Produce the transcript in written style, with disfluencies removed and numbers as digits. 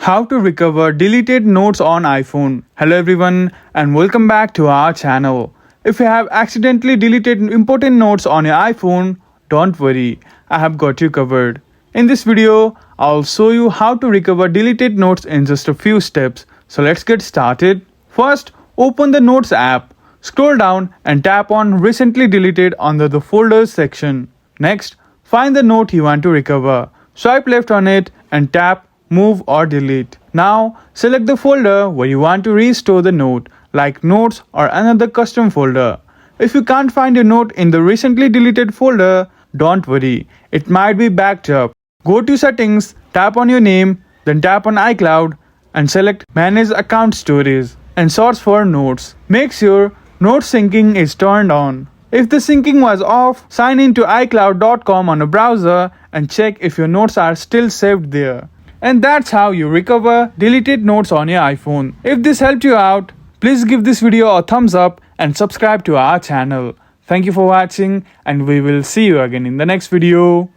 How to recover deleted notes on iPhone. Hello everyone and welcome back to our channel. If you have accidentally deleted important notes on your iPhone, don't worry, I have got you covered. In this video, I'll show you how to recover deleted notes in just a few steps. So let's get started. First, open the Notes app. Scroll down and tap on Recently Deleted under the Folders section. Next, find the note you want to recover. Swipe left on it and tap Move or Delete. Now, select the folder where you want to restore the note, like Notes or another custom folder. If you can't find your note in the recently deleted folder, don't worry, it might be backed up. Go to Settings, tap on your name, then tap on iCloud and select Manage Account Storage and search for Notes. Make sure Note syncing is turned on. If the syncing was off, sign in to iCloud.com on a browser and check if your notes are still saved there. And that's how you recover deleted notes on your iPhone. If this helped you out, please give this video a thumbs up and subscribe to our channel. Thank you for watching and we will see you again in the next video.